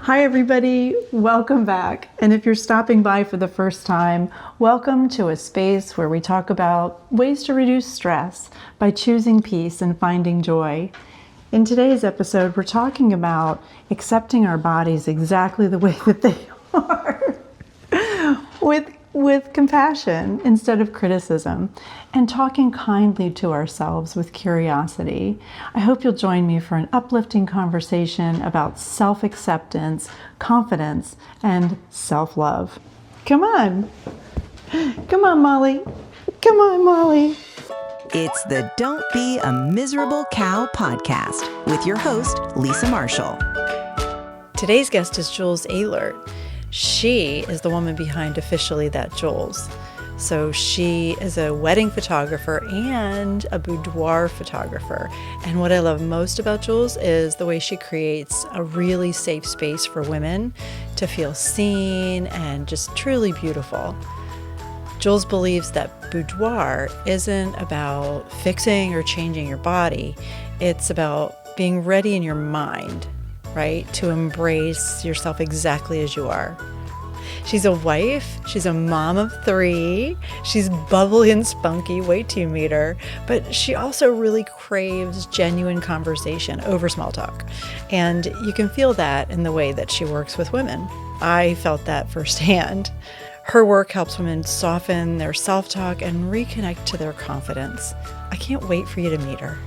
Hi, everybody. Welcome back. And if you're stopping by for the first time, welcome to a space where we talk about ways to reduce stress by choosing peace and finding joy. In today's episode, we're talking about accepting our bodies exactly the way that they are with compassion instead of criticism, and talking kindly to ourselves with curiosity. I hope you'll join me for an uplifting conversation about self-acceptance, confidence, and self-love. Come on. Come on, Molly. Come on, Molly. It's the Don't Be a Miserable Cow podcast with your host, Lisa Marshall. Today's guest is Jules Ehlert. She is the woman behind Officially That Jules. So she is a wedding photographer and a boudoir photographer. And what I love most about Jules is the way she creates a really safe space for women to feel seen and just truly beautiful. Jules believes that boudoir isn't about fixing or changing your body. It's about being ready in your mind, right? To embrace yourself exactly as you are. She's a wife, she's a mom of 3, she's bubbly and spunky, wait till you meet her, but she also really craves genuine conversation over small talk. And you can feel that in the way that she works with women. I felt that firsthand. Her work helps women soften their self-talk and reconnect to their confidence. I can't wait for you to meet her.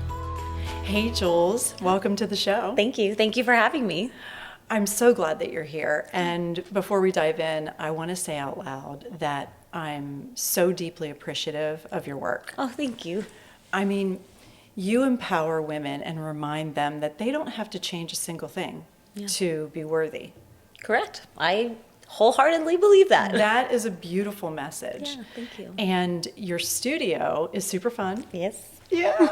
Hey, Jules, welcome to the show. Thank you. Thank you for having me. I'm so glad that you're here. And before we dive in, I want to say out loud that I'm so deeply appreciative of your work. Oh, thank you. I mean, you empower women and remind them that they don't have to change a single thing to be worthy. Correct. I wholeheartedly believe that. That is a beautiful message. Yeah, thank you. And your studio is super fun. Yes. Yeah.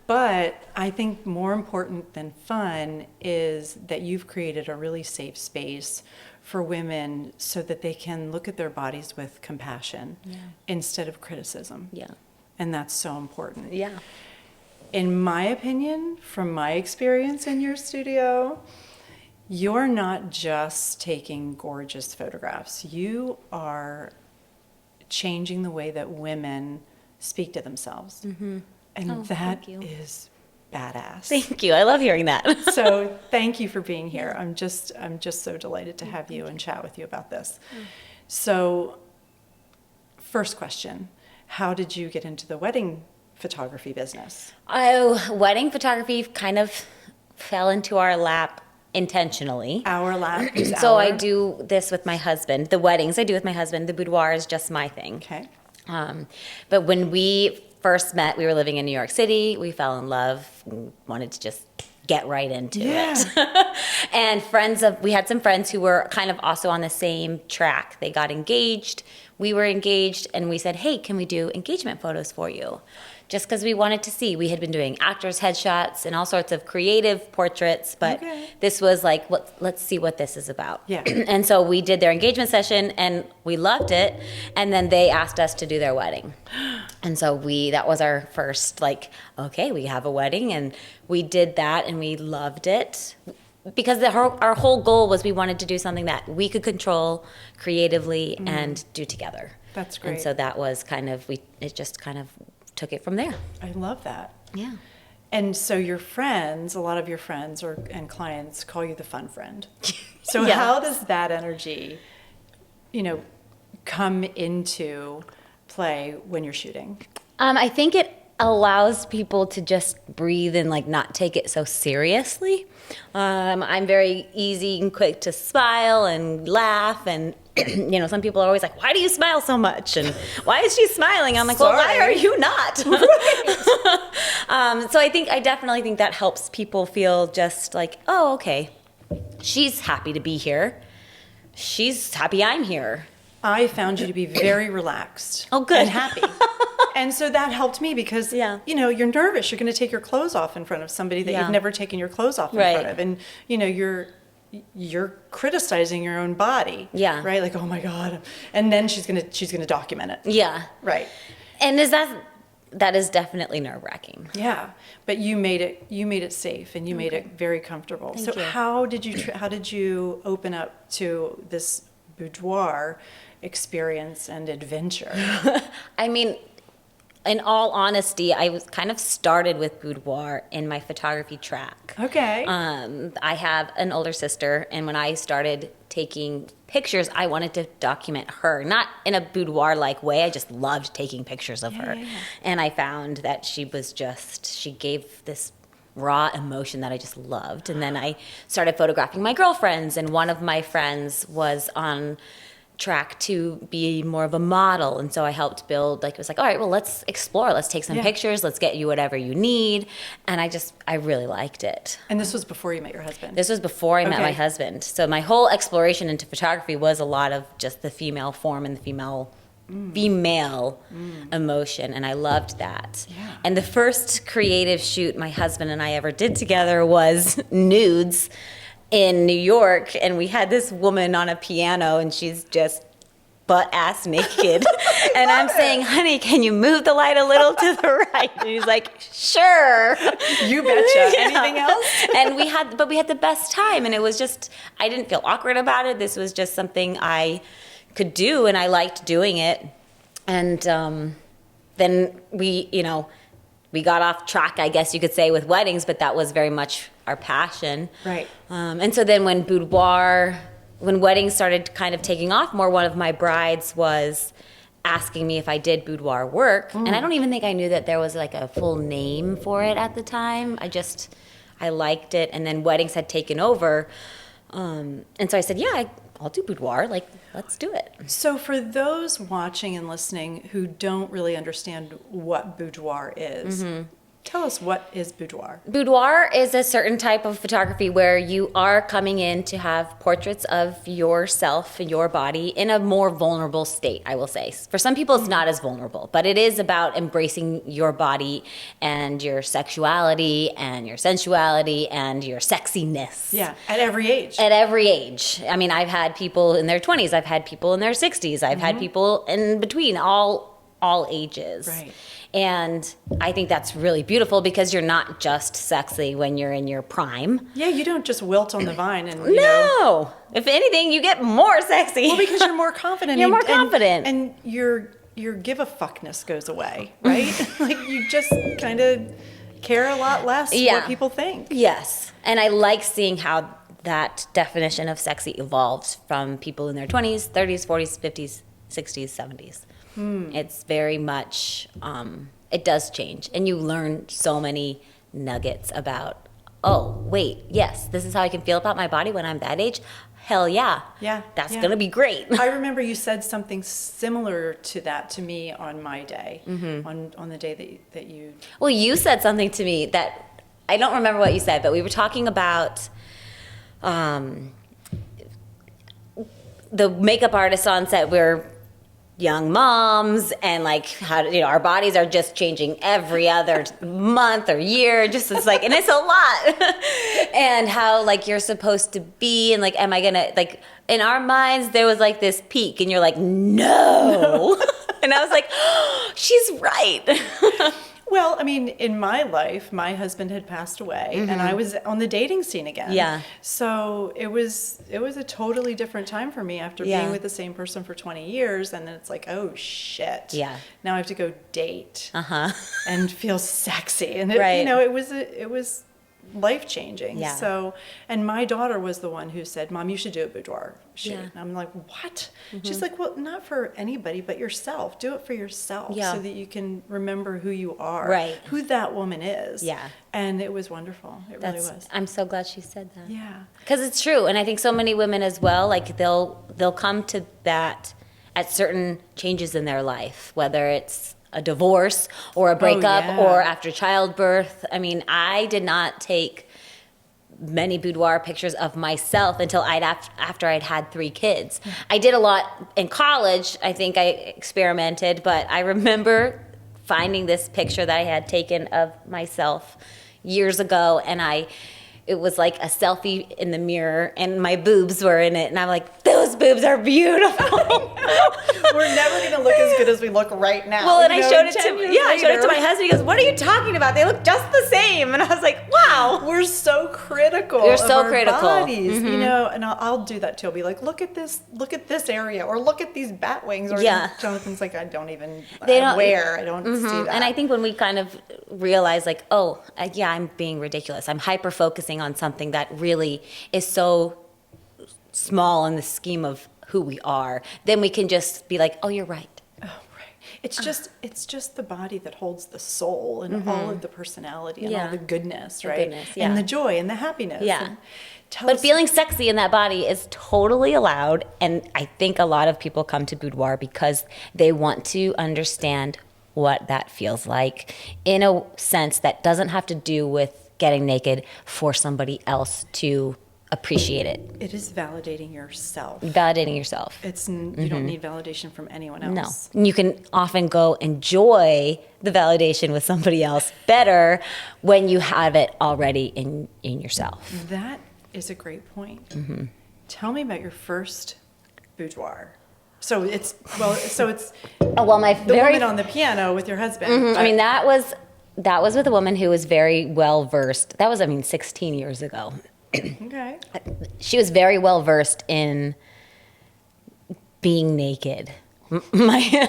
But I think more important than fun is that you've created a really safe space for women so that they can look at their bodies with compassion instead of criticism. Yeah. And that's so important. Yeah. In my opinion, from my experience in your studio, you're not just taking gorgeous photographs. You are changing the way that women speak to themselves. Mm-hmm. And that is badass. Thank you. I love hearing that. So thank you for being here. I'm just so delighted to have you and chat with you about this. So first question, how did you get into the wedding photography business? Wedding photography kind of fell into our lap intentionally. Our lap? So I do this with my husband. The weddings I do with my husband. The boudoir is just my thing. Okay. But when we first met, we were living in New York City. We fell in love, wanted to just get right into it. And we had some friends who were kind of also on the same track. They got engaged, we were engaged, and we said, hey, can we do engagement photos for you? Just because we wanted to see. We had been doing actors' headshots and all sorts of creative portraits, but this was like, let's see what this is about. Yeah. And so we did their engagement session, and we loved it, and then they asked us to do their wedding. And so that was our first, okay, we have a wedding, and we did that, and we loved it. Because our whole goal was we wanted to do something that we could control creatively and do together. That's great. And so that was it just kind of took it from there. I love that. Yeah. And so your friends, a lot of your friends and clients call you the fun friend. So Yeah. how does that energy, come into play when you're shooting? I think it allows people to just breathe and not take it so seriously. I'm very easy and quick to smile and laugh, and some people are always like, why do you smile so much? And why is she smiling? I'm like, well, why are you not? So I definitely think that helps people feel just like, oh, okay, she's happy to be here. She's happy I'm here. I found you to be very relaxed. Oh, good. And happy. And so that helped me because, you're nervous. You're going to take your clothes off in front of somebody that you've never taken your clothes off in front of. And, you're criticizing your own body. Yeah. Right? Like, oh my God. And then she's going to document it. Yeah. Right. And is that that is definitely nerve-wracking. Yeah, but you made it safe, and you made it very comfortable. Thank you. How did you open up to this boudoir experience and adventure? I mean, in all honesty, I was kind of started with boudoir in my photography track. Okay. I have an older sister, and when I started taking pictures, I wanted to document her, not in a boudoir-like way. I just loved taking pictures of her. Yeah. And I found that she gave this raw emotion that I just loved. And then I started photographing my girlfriends, and one of my friends was on track to be more of a model, and so I helped build, like, it was like, all right, well, let's explore, let's take some pictures, let's get you whatever you need. And I really liked it. And this was before you met your husband? This was before I met my husband. So my whole exploration into photography was a lot of just the female form and the female emotion, and I loved that. Yeah. And the first creative shoot my husband and I ever did together was nudes in New York, and we had this woman on a piano, and she's just butt-ass naked. And I'm saying, honey, can you move the light a little to the right? And he's like, sure. You betcha. Anything else? And we had the best time, and it was just, I didn't feel awkward about it. This was just something I could do, and I liked doing it. And then we got off track, I guess you could say, with weddings, but that was very much our passion. Right. And so then when weddings started kind of taking off more, one of my brides was asking me if I did boudoir work. And I don't even think I knew that there was like a full name for it at the time. I liked it. And then weddings had taken over. And so I said, yeah, I'll do boudoir. Like, let's do it. So for those watching and listening who don't really understand what boudoir is, tell us, what is boudoir? Boudoir is a certain type of photography where you are coming in to have portraits of yourself and your body in a more vulnerable state, I will say. For some people, it's not as vulnerable, but it is about embracing your body and your sexuality and your sensuality and your sexiness. Yeah, at every age. At every age. I mean, I've had people in their 20s, I've had people in their 60s, I've had people in between, all ages. Right. And I think that's really beautiful because you're not just sexy when you're in your prime. Yeah, you don't just wilt on the vine and, No! If anything, you get more sexy. Well, because you're more confident. You're more confident. And your give a fuckness goes away, right? Like, you just kind of care a lot less what people think. Yes. And I like seeing how that definition of sexy evolves from people in their 20s, 30s, 40s, 50s, 60s, 70s. It's very much, it does change. And you learn so many nuggets about, oh, wait, yes, this is how I can feel about my body when I'm that age. Hell yeah. Yeah. That's going to be great. I remember you said something similar to that to me on my day, on the day that you... Well, you said something to me that, I don't remember what you said, but we were talking about the makeup artists on set. We're young moms, and like how our bodies are just changing every other month or year. Just it's like, and it's a lot. And how like you're supposed to be, and like, am I gonna, like, in our minds there was like this peak, and you're like, no. And I was like, oh, she's right. Well, I mean, in my life, my husband had passed away, and I was on the dating scene again. Yeah. So it was a totally different time for me after being with the same person for 20 years, and then it's like, oh shit. Yeah. Now I have to go date. And feel sexy, and Right. it was life-changing. Yeah. So, and my daughter was the one who said, Mom, you should do a boudoir shoot. Yeah. And I'm like, what? She's like, well, not for anybody but yourself. Do it for yourself, Yeah. so that you can remember who you are, Right. who that woman is. Yeah. And it was wonderful. It really was. I'm so glad she said that. Yeah. Because it's true, and I think so many women as well, like they'll come to that at certain changes in their life, whether it's a divorce or a breakup yeah. or after childbirth. I mean, I did not take many boudoir pictures of myself until after I'd had 3 kids. I did a lot in college. I think I experimented, but I remember finding this picture that I had taken of myself years ago, and it was like a selfie in the mirror, and my boobs were in it, and I'm like, those those boobs are beautiful. We're never going to look as good as we look right now. Well, and I showed it 10 to years I showed it to my later. husband. He goes, "What are you talking about? They look just the same." And I was like, "Wow." We're so critical. We're of so our critical. bodies, and I'll do that too. I'll be like, look at this area, or look at these bat wings. Or Yeah. Jonathan's like, I don't even They don't- wear. I don't see that. And I think when we kind of realize, like, oh, yeah, I'm being ridiculous. I'm hyper focusing on something that really is so small in the scheme of who we are. Then we can just be like, oh, you're right. It's just the body that holds the soul and all of the personality and all the goodness, right? goodness, yeah. And the joy and the happiness. Yeah. And tell But us- feeling sexy in that body is totally allowed. And I think a lot of people come to boudoir because they want to understand what that feels like in a sense that doesn't have to do with getting naked for somebody else to appreciate it. it is validating yourself. Validating yourself. You don't need validation from anyone No. else. And you can often go enjoy the validation with somebody else better when you have it already in yourself. That is a great point. Mm-hmm. Tell me about your first boudoir. So it's Oh, well, my the very woman on the piano with your husband. I mean, that was with a woman who was very well versed. That was, 16 years ago. Okay. She was very well versed in being naked. My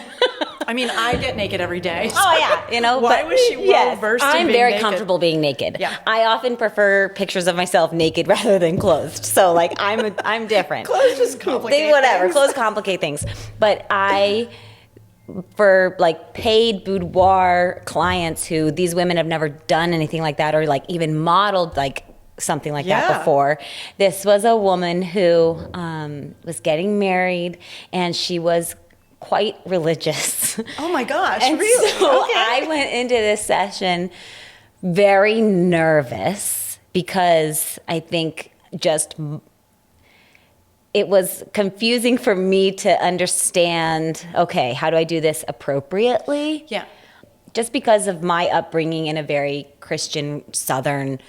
I mean, I get naked every day. Oh yeah, Why was she well versed in I'm being very naked? comfortable being naked. Yeah. I often prefer pictures of myself naked rather than clothed. So like I'm different. Clothes just complicate things. Clothes complicate things. But for like paid boudoir clients who these women have never done anything like that or like even modeled like something like that Yeah. before. This was a woman who was getting married and she was quite religious. Oh my gosh, And really? so Okay. I went into this session very nervous because I think it was confusing for me to understand, okay, how do I do this appropriately? Yeah. Just because of my upbringing in a very Christian Southern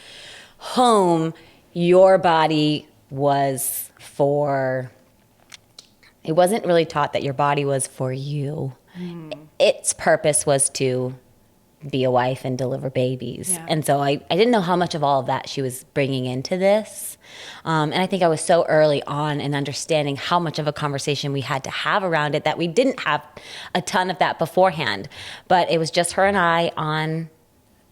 home, your body was it wasn't really taught that your body was for you. Its purpose was to be a wife and deliver babies. Yeah. And so I didn't know how much of all of that she was bringing into this. And I think I was so early on in understanding how much of a conversation we had to have around it that we didn't have a ton of that beforehand. But it was just her and I on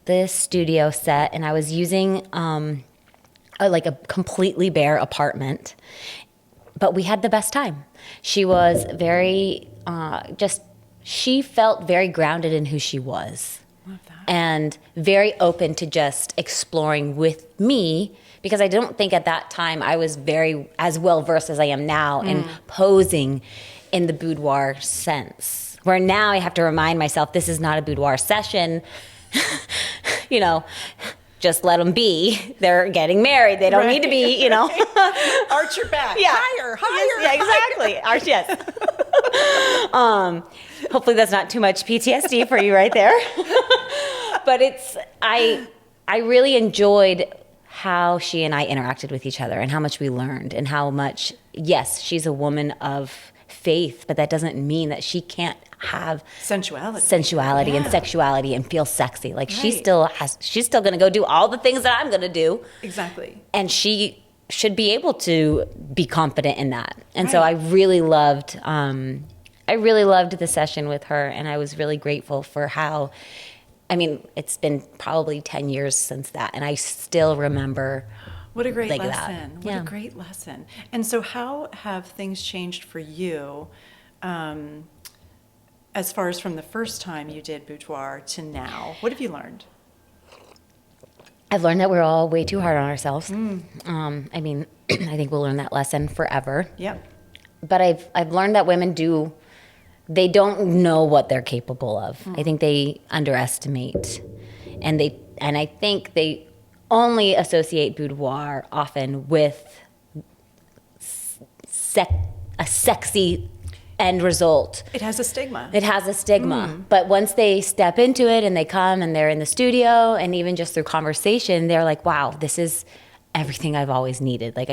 the studio set, and I was using a completely bare apartment. But we had the best time. She was very, she felt very grounded in who she was. Love that. And very open to just exploring with me, because I don't think at that time I was very as well versed as I am now in posing in the boudoir sense. Where now I have to remind myself this is not a boudoir session. Just let them be. They're getting married. They don't need to be, Arch your back. Yeah. Higher. Yeah, exactly. Arch, yes. Hopefully that's not too much PTSD for you right there. But I really enjoyed how she and I interacted with each other and how much we learned and how much, yes, she's a woman of faith, but that doesn't mean that she can't have sensuality and Yeah. sexuality and feel sexy. Like she's Right. still going to go do all the things that I'm going to do. Exactly. And she should be able to be confident in that. And so Right. I really loved the session with her, and I was really grateful for how, it's been probably 10 years since that, and I still remember. What a great like that. lesson. What Yeah. a great lesson. And so how have things changed for you as far as from the first time you did boudoir to now? What have you learned? I've learned that we're all way too hard on ourselves. I think we'll learn that lesson forever. Yep. But I've learned that women they don't know what they're capable of. I think they underestimate, and I think they only associate boudoir often with a sexy end result. It has a stigma. It has a stigma. But once they step into it and they come and they're in the studio, and even just through conversation, they're like, wow, this is everything I've always needed. Like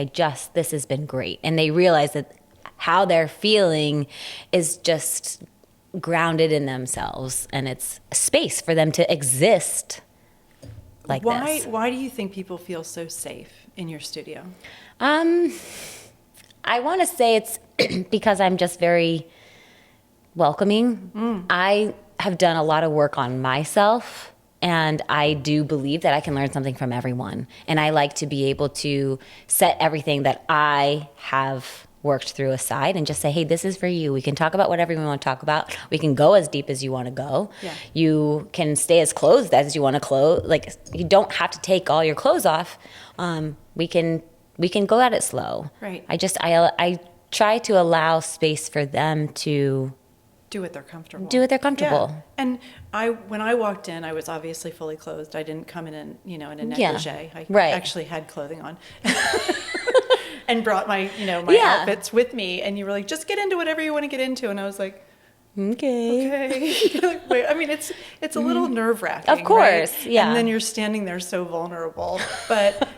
this has been great. And they realize that how they're feeling is just grounded in themselves, and it's a space for them to exist like this. Why do you think people feel so safe in your studio? I want to say it's because I'm just very welcoming. I have done a lot of work on myself, and I do believe that I can learn something from everyone. And I like to be able to set everything that I have worked through aside and just say, hey, this is for you. We can talk about whatever we want to talk about. We can go as deep as you want to go. Yeah. You can stay as clothed as you want to clothe. Like, you don't have to take all your clothes off. We can go at it slow. Right. I try to allow space for them to do what they're comfortable. Yeah. And when I walked in, I was obviously fully clothed. I didn't come in a negligee. I actually had clothing on. And brought my outfits with me, and you were like, just get into whatever you want to get into. And I was like, okay. Wait, I mean, it's a little nerve-wracking. Of course, right? yeah. And then you're standing there so vulnerable,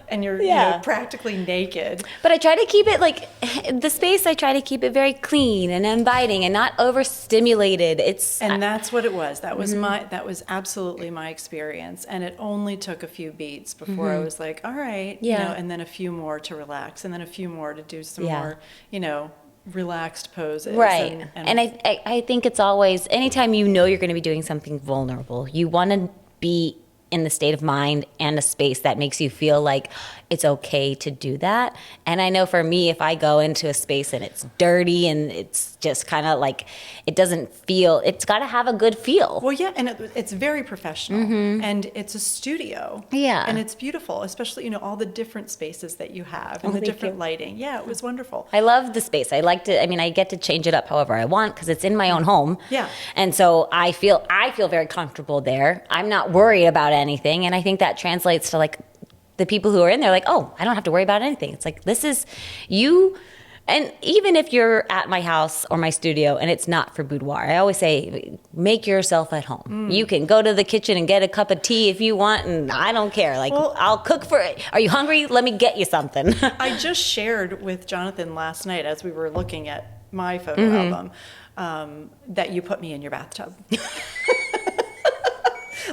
and you're practically naked. But I try to keep it the space. I try to keep it very clean and inviting, and not overstimulated. That's what it was. That was absolutely my experience. And it only took a few beats before I was like, all right, and then a few more to relax, and then a few more to do some more, relaxed poses. Right. And I think it's always, anytime you're going to be doing something vulnerable, you want to be in the state of mind and a space that makes you feel like it's okay to do that. And I know for me, if I go into a space and it's dirty and it's just kind of like, it doesn't feel, it's got to have a good feel. Well, yeah, and it's very professional, and it's a studio. Yeah. And it's beautiful, especially, all the different spaces that you have and the different lighting. Yeah, it was wonderful. I love the space. I get to change it up however I want because it's in my own home. Yeah. And so I feel very comfortable there. I'm not worried about anything. And I think that translates to the people who are in there, oh, I don't have to worry about anything. It's like, this is you. And even if you're at my house or my studio and it's not for boudoir, I always say, make yourself at home. You can go to the kitchen and get a cup of tea if you want, and I don't care. I'll cook for it. Are you hungry? Let me get you something. I just shared with Jonathan last night as we were looking at my photo album that you put me in your bathtub.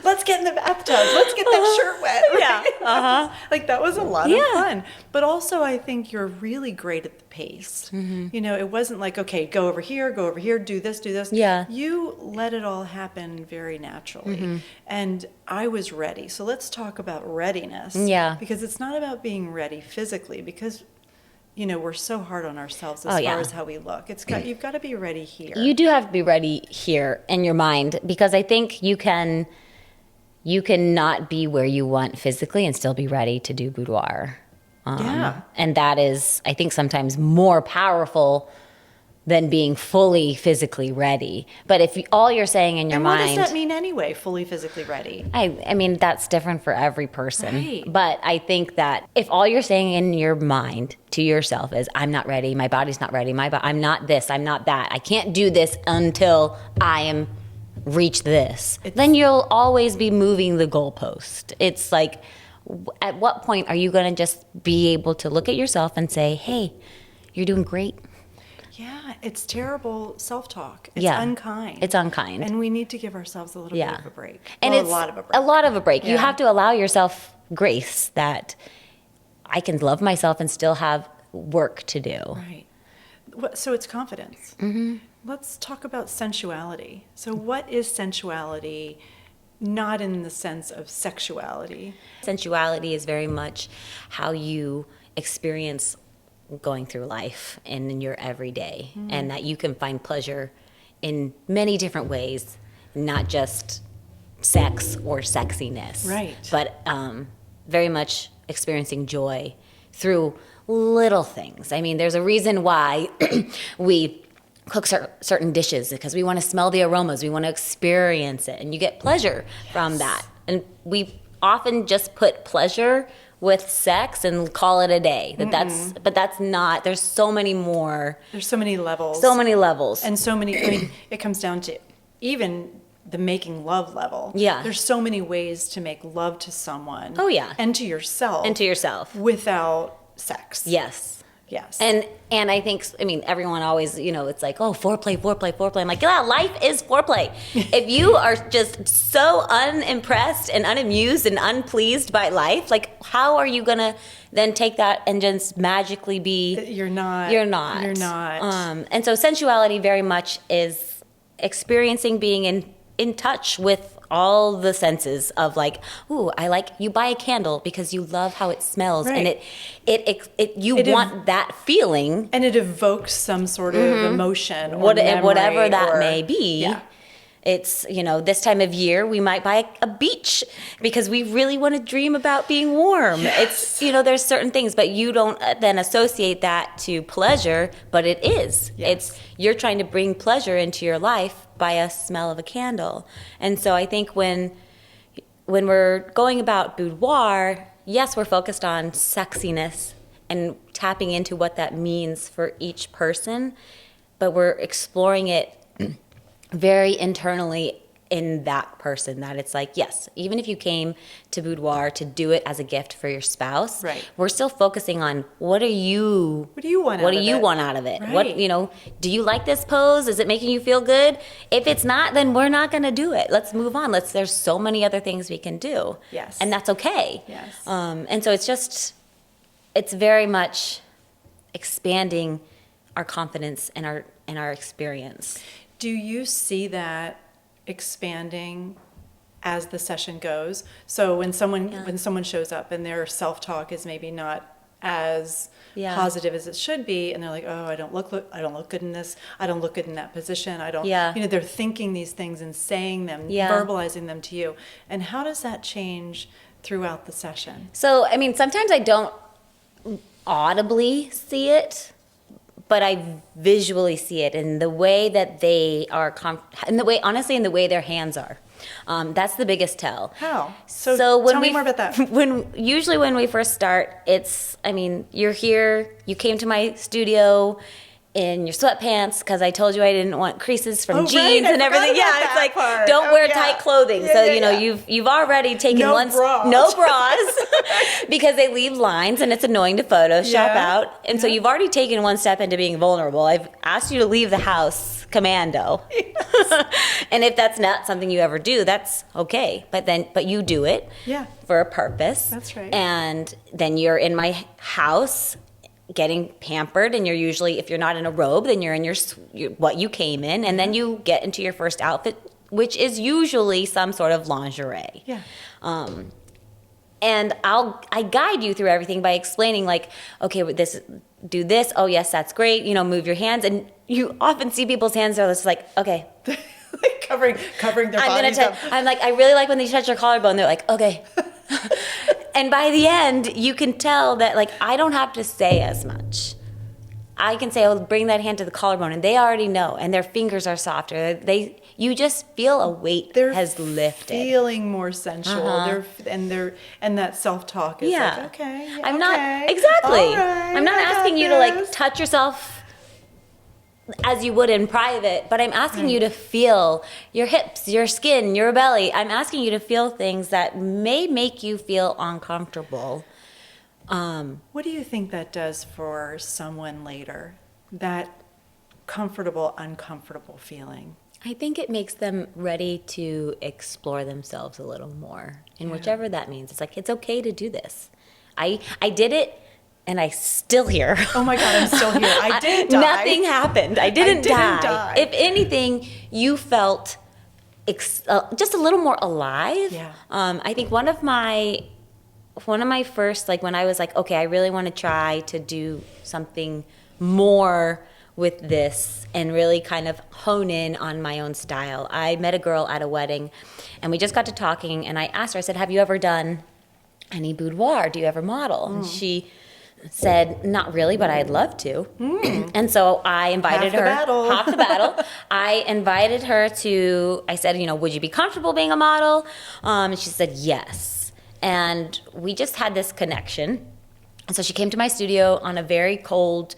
Let's get in the bathtub. Let's get that shirt wet. Right? Yeah. That was a lot of fun. But also, I think you're really great at the pace. It wasn't like, okay, go over here, do this. Yeah. You let it all happen very naturally. And I was ready. So let's talk about readiness. Yeah. Because it's not about being ready physically, because we're so hard on ourselves as far as how we look. You've got to be ready here. You do have to be ready here in your mind, because I think you can not be where you want physically and still be ready to do boudoir. And that is, I think, sometimes more powerful than being fully physically ready. But if all you're saying in your mind... what does that mean anyway, fully physically ready? I mean, that's different for every person. Right. But I think that if all you're saying in your mind to yourself is, I'm not ready, my body's not ready, I'm not this, I'm not that, I can't do this until I am... reach this, then you'll always be moving the goalpost. It's like, at what point are you going to just be able to look at yourself and say, hey, you're doing great? Yeah, it's terrible self-talk. It's unkind. It's unkind. And we need to give ourselves a little bit of a break. And it's a lot of a break. A lot of a break. Yeah. You have to allow yourself grace that I can love myself and still have work to do. Right. So it's confidence. Let's talk about sensuality. So what is sensuality, not in the sense of sexuality? Sensuality is very much how you experience going through life and in your everyday, and that you can find pleasure in many different ways, not just sex or sexiness. Right. But very much experiencing joy through little things. I mean, there's a reason why we cook certain dishes, because we want to smell the aromas, we want to experience it, and you get pleasure from that. And we often just put pleasure with sex and call it a day. But that's not. There's so many more. There's so many levels. And so many. I mean, it comes down to even the making love level. Yeah. There's so many ways to make love to someone. Oh yeah. And to yourself. And to yourself. Without sex. Yes. Yes. And I think, I mean, everyone always, it's like, oh, foreplay, foreplay, foreplay. I'm like, yeah, life is foreplay. If you are just so unimpressed and unamused and unpleased by life, like, how are you going to then take that and just magically be? You're not. And so sensuality very much is experiencing being in touch with all the senses of like, ooh, you buy a candle because you love how it smells, right. and you want that feeling, and it evokes some sort of emotion or whatever that or, may be. Yeah. It's, this time of year we might buy a beach because we really want to dream about being warm. Yes. It's, there's certain things, but you don't then associate that to pleasure, but it is. Yes. You're trying to bring pleasure into your life by a smell of a candle. And so I think when we're going about boudoir, yes, we're focused on sexiness and tapping into what that means for each person, but we're exploring it very internally in that person, that it's like, yes, even if you came to boudoir to do it as a gift for your spouse, right. we're still focusing on what do you want out of it? Right. What, do you like this pose? Is it making you feel good? If it's not, then we're not going to do it. Let's move on. There's so many other things we can do. Yes. And that's okay. Yes. And so it's very much expanding our confidence and our experience. Do you see that expanding as the session goes? So when someone shows up and their self-talk is maybe not as positive as it should be, and they're like, oh, I don't look good in this, I don't look good in that position, I don't, they're thinking these things and saying them, verbalizing them to you. And how does that change throughout the session? So, I mean, sometimes I don't audibly see it, but I visually see it in the way that they are, in the way their hands are. That's the biggest tell. How? So tell me more about that. Usually when we first start, you're here, you came to my studio in your sweatpants because I told you I didn't want creases from jeans and everything. Yeah, it's like, don't wear tight clothing. So, you've already taken no bras because they leave lines and it's annoying to Photoshop out. And so you've already taken one step into being vulnerable. I've asked you to leave the house commando. Yes. And if that's not something you ever do, that's okay. But you do it for a purpose. That's right. And then you're in my house getting pampered, and you're usually, if you're not in a robe, then you're in your what you came in, and then you get into your first outfit, which is usually some sort of lingerie. Yeah. And I guide you through everything by explaining, like, okay, do this. Oh yes, that's great. Move your hands, and you often see people's hands are just like, okay. covering their bodies. I'm like, I really like when they touch your collarbone. They're like, okay. And by the end, you can tell that, like, I don't have to say as much. I can say, oh, bring that hand to the collarbone, and they already know, and their fingers are softer. You just feel a weight has lifted. They're feeling more sensual. And that self-talk is like, okay, I'm not exactly. Right, I'm not asking you to like touch yourself as you would in private, but I'm asking you to feel your hips, your skin, your belly. I'm asking you to feel things that may make you feel uncomfortable. What do you think that does for someone later? That comfortable, uncomfortable feeling? I think it makes them ready to explore themselves a little more, and whichever that means. It's like, it's okay to do this. I did it. And I'm still here. Oh my God, I'm still here. I didn't die. Nothing happened. I didn't die. If anything, you felt just a little more alive. Yeah. I think one of my first, like when I was like, okay, I really want to try to do something more with this and really kind of hone in on my own style. I met a girl at a wedding, and we just got to talking, and I asked her, I said, have you ever done any boudoir? Do you ever model? And she said, not really, but I'd love to. And so I invited her. Half the battle. I invited her to, I said, would you be comfortable being a model? And she said, yes. And we just had this connection. And so she came to my studio on a very cold,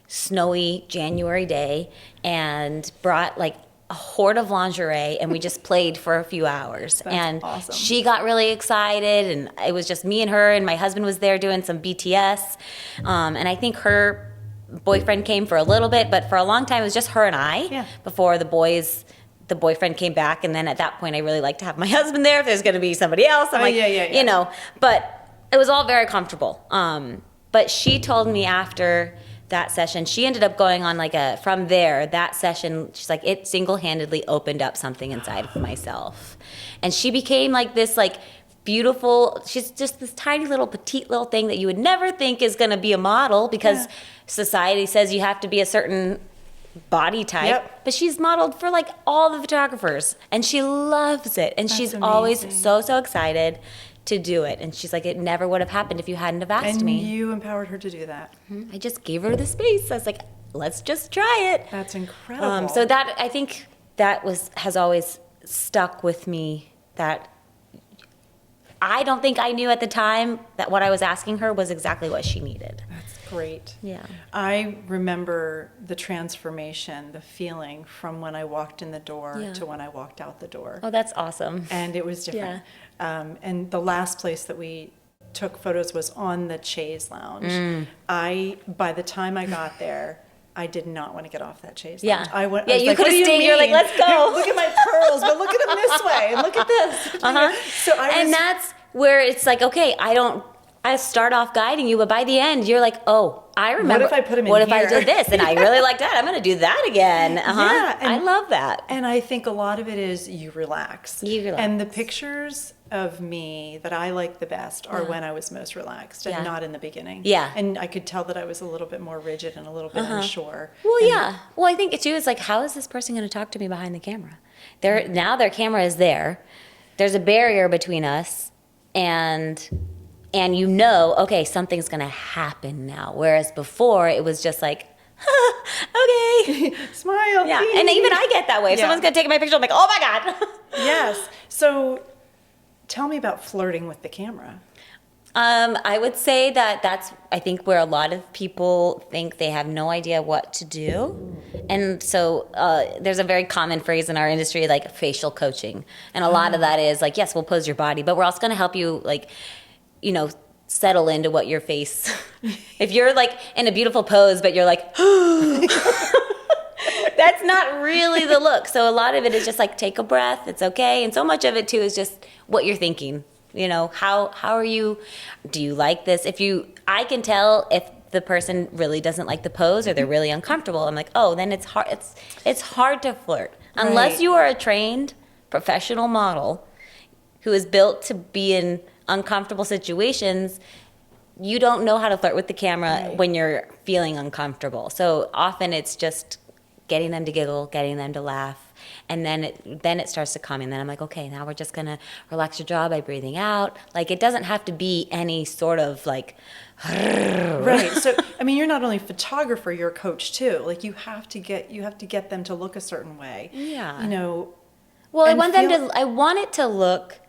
snowy January day and brought like a horde of lingerie, and we just played for a few hours. That's awesome. She got really excited, and it was just me and her, and my husband was there doing some BTS. And I think her boyfriend came for a little bit, but for a long time it was just her and I before the boyfriend came back. And then at that point I really like to have my husband there if there's going to be somebody else. I'm you know, but it was all very comfortable. But she told me after that session, she ended up going on from there, that session, she's like, it single-handedly opened up something inside of myself. And she became this beautiful, she's just this tiny little petite little thing that you would never think is going to be a model because society says you have to be a certain body type, but she's modeled for all the photographers and she loves it. And she's always so excited to do it. And she's like, it never would have happened if you hadn't have asked me. And you empowered her to do that. I just gave her the space. I was like, let's just try it. That's incredible. So that, I think that has always stuck with me, that I don't think I knew at the time that what I was asking her was exactly what she needed. That's great. Yeah. I remember the transformation, the feeling from when I walked in the door to when I walked out the door. Oh, that's awesome. And it was different. And the last place that we took photos was on the chaise lounge. By the time I got there, I did not want to get off that chaise lounge. I was you could have stayed. You're like, let's go. Look at my pearls, but look at them this way, and look at this. So that's where it's like, okay, I start off guiding you, but by the end, you're like, oh, I remember. What if I put him in What if here? I did this? And I really like that. I'm going to do that again. Yeah, I love that. And I think a lot of it is you relax. You relax. And the pictures of me that I like the best are when I was most relaxed and not in the beginning. Yeah. And I could tell that I was a little bit more rigid and a little bit unsure. Well, Well, I think too, it's like, how is this person going to talk to me behind the camera? Now their camera is there. There's a barrier between us, and you know, okay, something's going to happen now. Whereas before, it was just like, okay. Smile. Yeah, and even I get that way. If someone's going to take my picture, I'm like, oh my God. Yes. So tell me about flirting with the camera. I would say that's, I think, where a lot of people think they have no idea what to do. And so there's a very common phrase in our industry, like facial coaching. And a lot of that is like, yes, we'll pose your body, but we're also going to help you, settle into what your face. If you're in a beautiful pose, but you're like, that's not really the look. So a lot of it is just take a breath. It's okay. And so much of it too is just what you're thinking. How are you? Do you like this? I can tell if the person really doesn't like the pose or they're really uncomfortable. I'm like, oh, then it's hard. It's hard to flirt unless you are a trained professional model who is built to be in uncomfortable situations. You don't know how to flirt with the camera when you're feeling uncomfortable. So often it's just getting them to giggle, getting them to laugh, and then it starts to calm. And then I'm like, okay, now we're just gonna relax your jaw by breathing out. It doesn't have to be any sort of right. So you're not only a photographer, you're a coach too. You have to get them to look a certain way. Yeah. Well, I want it to look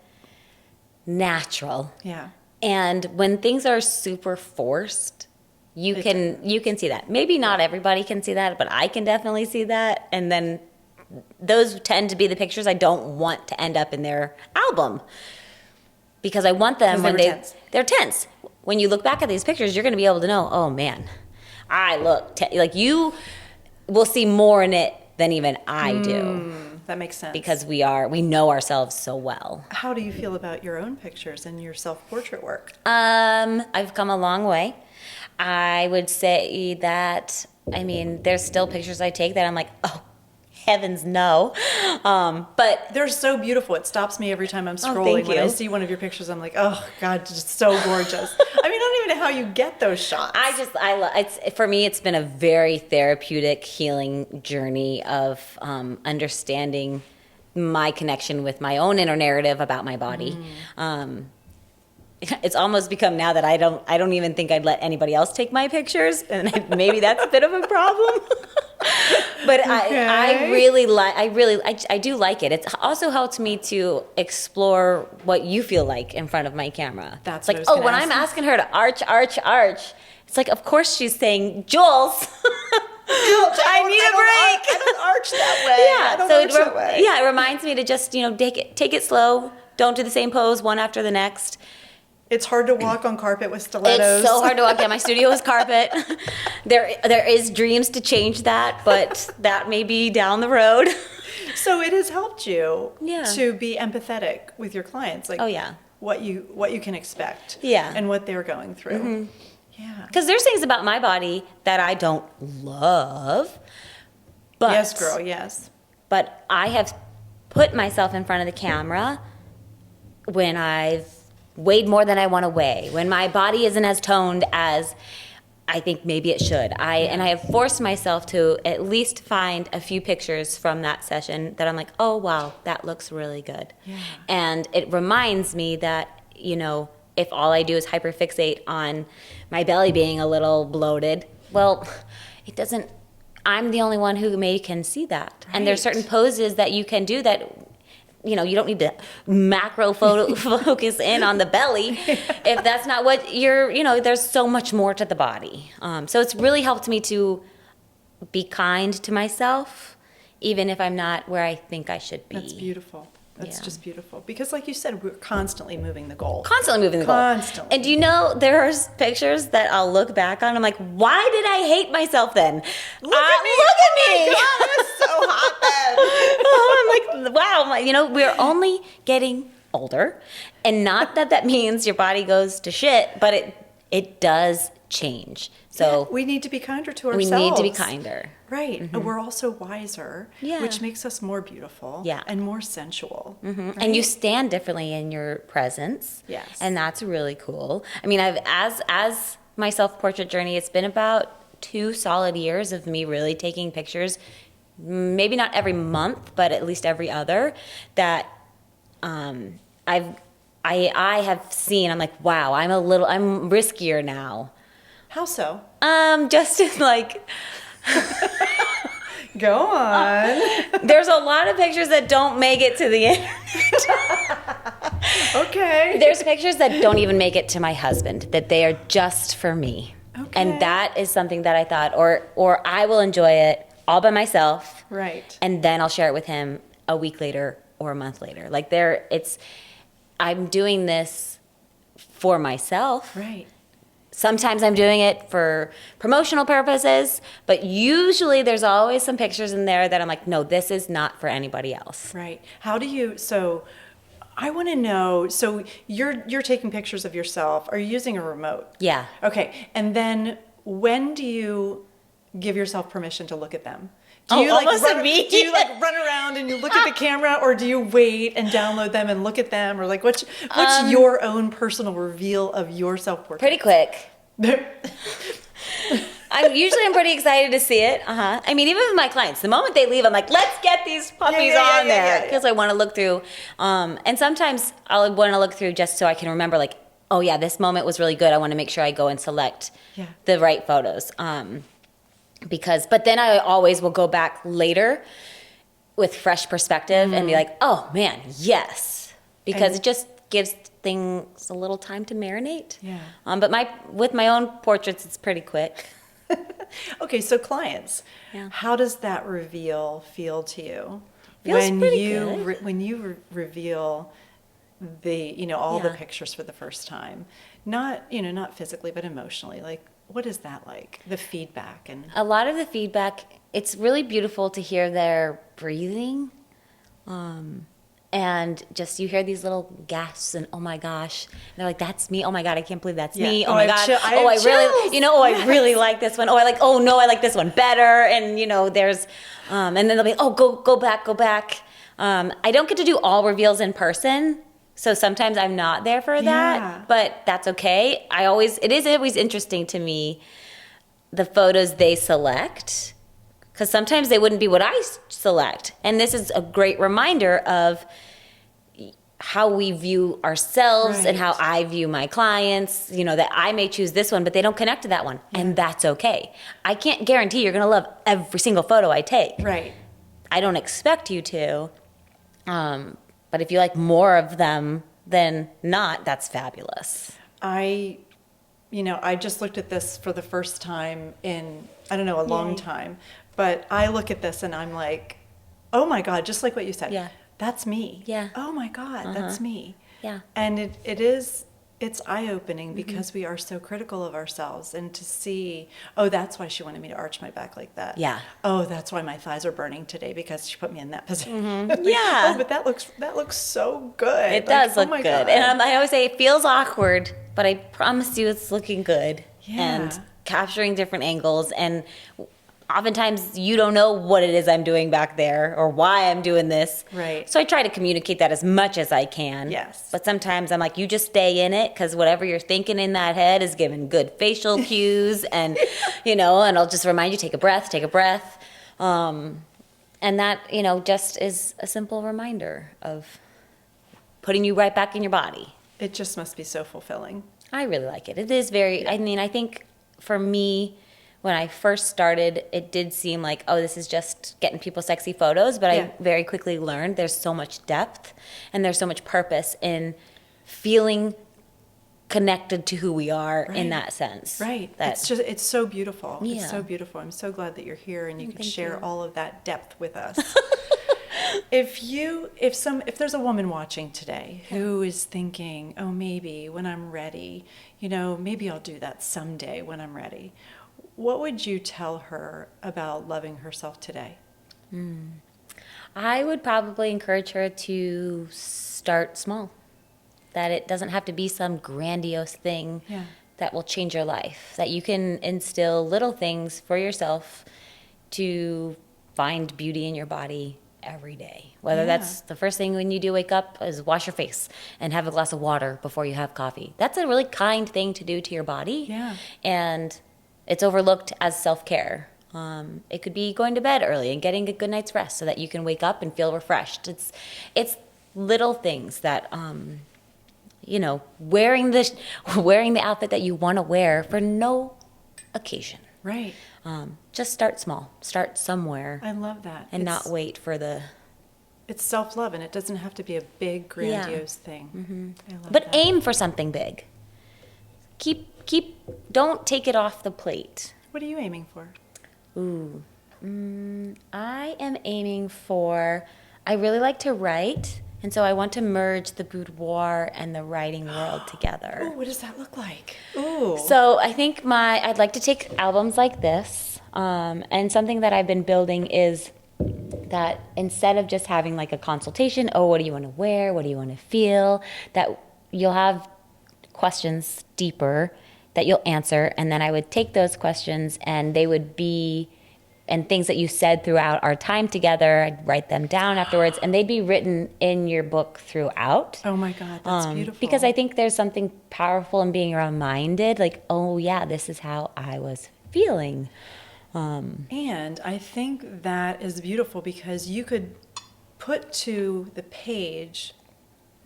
natural. Yeah. And when things are super forced, you can see that. Maybe not everybody can see that, but I can definitely see that. And then those tend to be the pictures I don't want to end up in their album, because I want them when they're tense. When you look back at these pictures, you're going to be able to know, oh man, I look you will see more in it than even I do. That makes sense. Because we know ourselves so well. How do you feel about your own pictures and your self-portrait work? I've come a long way. I would say that, there's still pictures I take that I'm like, oh, heavens no. But they're so beautiful. It stops me every time I'm scrolling. Thank when you. I see one of your pictures, I'm like, oh God, just so gorgeous. I don't even know how you get those shots. For me, it's been a very therapeutic, healing journey of understanding my connection with my own inner narrative about my body. It's almost become now that I don't even think I'd let anybody else take my pictures, and maybe that's a bit of a problem. But okay. I do like it. It's also helped me to explore what you feel like in front of my camera. That's like, when I'm asking her to arch, it's like, of course she's saying, Jules, I need a break. I don't arch that way. Yeah, it reminds me to just, take it slow. Don't do the same pose one after the next. It's hard to walk on carpet with stilettos. It's so hard to walk. Yeah, my studio is carpet. There is dreams to change that, but that may be down the road. So it has helped you Yeah. to be empathetic with your clients, like Oh, yeah. what you can expect, Yeah. and what they're going through. Yeah. Because there's things about my body that I don't love. But, Yes, girl. Yes. But I have put myself in front of the camera when I've weighed more than I want to weigh, when my body isn't as toned as I think maybe it should. And I have forced myself to at least find a few pictures from that session that I'm like, oh, wow, that looks really good. Yeah. And it reminds me that, if all I do is hyperfixate on my belly being a little bloated, well, it doesn't, I'm the only one who can see that. And there's Right. certain poses that you can do that, you don't need to macro focus in on the belly if that's not what there's so much more to the body. So it's really helped me to be kind to myself, even if I'm not where I think I should be. That's beautiful. That's Yeah. just beautiful. Because like you said, we're constantly moving the goal. Constantly moving the goal. Constantly. And do you know there's pictures that I'll look back on? I'm like, why did I hate myself then? Look at me! Look at me! God, it was so hot then. Oh, I'm like, wow, we're only getting older. And not that means your body goes to shit, but it does change. So we need to be kinder to we ourselves. need to be kinder. Right. And we're also wiser, Yeah. which makes us more beautiful Yeah. and more sensual. Right? And you stand differently in your presence. Yes. And that's really cool. I mean, as my self-portrait journey, it's been about 2 solid years of me really taking pictures, maybe not every month, but at least every other, that I have seen. I'm like, wow, I'm riskier now. How so? Just in like, Go on. there's a lot of pictures that don't make it to the internet. Okay. There's pictures that don't even make it to my husband, that they are just for me. Okay. And that is something that I thought, or I will enjoy it all by myself. Right. And then I'll share it with him a week later or a month later. Like I'm doing this for myself. Right. Sometimes I'm doing it for promotional purposes, but usually there's always some pictures in there that I'm like, no, this is not for anybody else. Right. How do you, so I want to know, so you're taking pictures of yourself. Are you using a remote? Yeah. Okay. And then when do you give yourself permission to look at them? Do Oh, you almost run, immediate. Do you run around and you look at the camera, or do you wait and download them and look at them, or what's your own personal reveal of your self-portrait? Pretty quick. I'm pretty excited to see it. I mean, even with my clients, the moment they leave, I'm like, let's get these puppies on there, because I want to look through. And sometimes I'll want to look through just so I can remember, like, oh yeah, this moment was really good. I want to make sure I go and select the right photos. But then I always will go back later with fresh perspective and be like, oh man, yes, because it just gives things a little time to marinate. Yeah. But with my own portraits, it's pretty quick. Okay, so clients, Yeah. how does that reveal feel to you? Feels pretty good. When you reveal all the Yeah. pictures for the first time, not physically but emotionally, like what is that like? The feedback and A lot of the feedback, it's really beautiful to hear their breathing. And just you hear these little gasps and oh my gosh, and they're like, that's me. Oh my god, I can't believe that's me. Yeah. Oh Oh, my I have god. chill- I have I really, chills. I really like this one. Oh no, I like this one better. And there's, and then they'll be, oh, go back. I don't get to do all reveals in person, so sometimes I'm not there for that, Yeah. but that's okay. It is always interesting to me the photos they select, because sometimes they wouldn't be what I select. And this is a great reminder of how we view ourselves and how I view my clients, that I may choose this one, but they don't connect to that one. Yeah. And that's okay. I can't guarantee you're going to love every single photo I take. right. I don't expect you to. But if you like more of them than not, that's fabulous. I just looked at this for the first time in, I don't know, a long time. But I look at this and I'm like, oh my God, just like what you said. Yeah. That's me. Yeah. Oh my God, that's me. Yeah. And it is It's eye-opening because we are so critical of ourselves, and to see, oh, that's why she wanted me to arch my back like that. Yeah. Oh, that's why my thighs are burning today because she put me in that position. Yeah. Oh, but that looks so good. It does oh look my good. God. And I always say it feels awkward, but I promise you it's looking good. Yeah. And capturing different angles. And oftentimes you don't know what it is I'm doing back there or why I'm doing this. Right. So I try to communicate that as much as I can. Yes. But sometimes I'm like, you just stay in it because whatever you're thinking in that head is giving good facial cues. And, and I'll just remind you, take a breath. And that, just is a simple reminder of putting you right back in your body. It just must be so fulfilling. I really like it. It is very, I think for me, when I first started, it did seem like, oh, this is just getting people sexy photos. But I very quickly learned there's so much depth and there's so much purpose in feeling connected to who we are in that sense. Right. It's so beautiful. Yeah. It's so beautiful. I'm so glad that you're here and you can Thank share you. all of that depth with us. If there's a woman watching today who is thinking, oh, maybe when I'm ready, maybe I'll do that someday when I'm ready. What would you tell her about loving herself today? I would probably encourage her to start small. That it doesn't have to be some grandiose thing that will change your life. That you can instill little things for yourself to find beauty in your body every day. Whether that's the first thing when you do wake up is wash your face and have a glass of water before you have coffee. That's a really kind thing to do to your body. Yeah. And it's overlooked as self-care. It could be going to bed early and getting a good night's rest so that you can wake up and feel refreshed. It's little things that, wearing the outfit that you want to wear for no occasion. Right. Just start small. Start somewhere. I love that. And not wait for the... It's self-love, and it doesn't have to be a big, grandiose thing. Mm-hmm. I love But that. aim for something big. Don't take it off the plate. What are you aiming for? Ooh. I am aiming for... I really like to write, and so I want to merge the boudoir and the writing world together. Oh, what does that look like? Ooh. So I think I'd like to take albums like this, and something that I've been building is that instead of just having like a consultation, oh, what do you want to wear? What do you want to feel? That you'll have questions deeper that you'll answer, and then I would take those questions and they would be, and things that you said throughout our time together, I'd write them down afterwards, and they'd be written in your book throughout. Oh my God, that's beautiful. Because I think there's something powerful in being reminded, like, oh yeah, this is how I was feeling. And I think that is beautiful because you could put to the page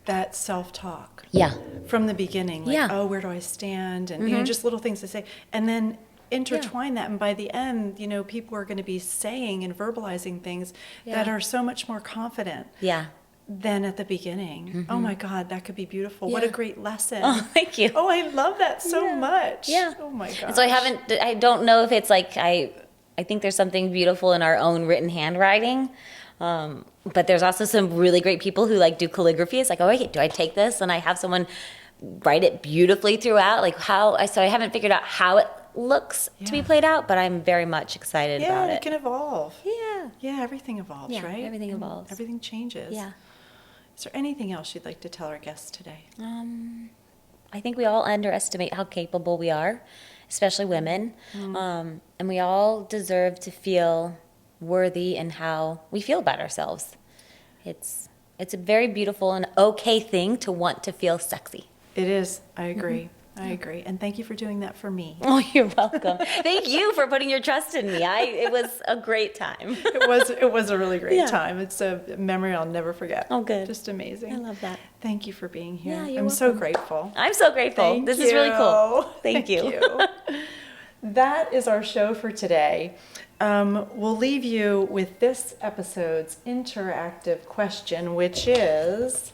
that self-talk. Yeah. From the beginning, like, Yeah. oh, where do I stand? And, just little things to say. And then intertwine that. And by the end, people are going to be saying and verbalizing things that are so much more confident. Yeah. Than at the beginning. Oh my God, that could be beautiful. What a great lesson. Oh, thank you. Oh, I love that so much. Yeah. Oh my God. And so I don't know if it's like, I think there's something beautiful in our own written handwriting. But there's also some really great people who do calligraphy. It's like, oh, wait, do I take this? And I have someone write it beautifully throughout. So I haven't figured out how it looks to be played out, but I'm very much excited about it. Yeah, it can evolve. Yeah. Yeah, everything evolves, Yeah, right? everything And evolves. Everything changes. Yeah. Is there anything else you'd like to tell our guests today? I think we all underestimate how capable we are, especially women. And we all deserve to feel worthy in how we feel about ourselves. It's a very beautiful and okay thing to want to feel sexy. It is. I agree. I agree. And thank you for doing that for me. Oh, you're welcome. Thank you for putting your trust in me. It was a great time. It was a really great time. It's a memory I'll never forget. Oh, good. Just amazing. I love that. Thank you for being here. Yeah, you're I'm so welcome. grateful. I'm so grateful. This is really cool. Thank you. That is our show for today. We'll leave you with this episode's interactive question, which is,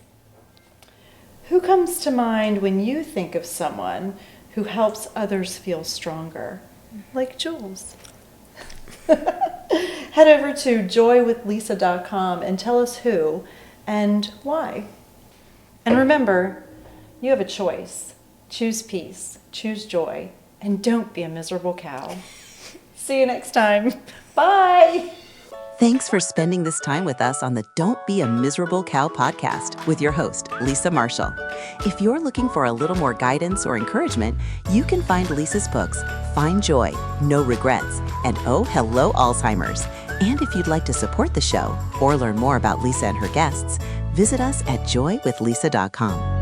who comes to mind when you think of someone who helps others feel stronger? Like Jules. Head over to joywithlisa.com and tell us who and why. And remember, you have a choice. choose peace, choose joy, and don't be a miserable cow. See you next time. Bye. Thanks for spending this time with us on the Don't Be a Miserable Cow podcast with your host, Lisa Marshall. If you're looking for a little more guidance or encouragement, you can find Lisa's books, Find Joy, No Regrets, and Oh, Hello, Alzheimer's. And if you'd like to support the show or learn more about Lisa and her guests, visit us at joywithlisa.com.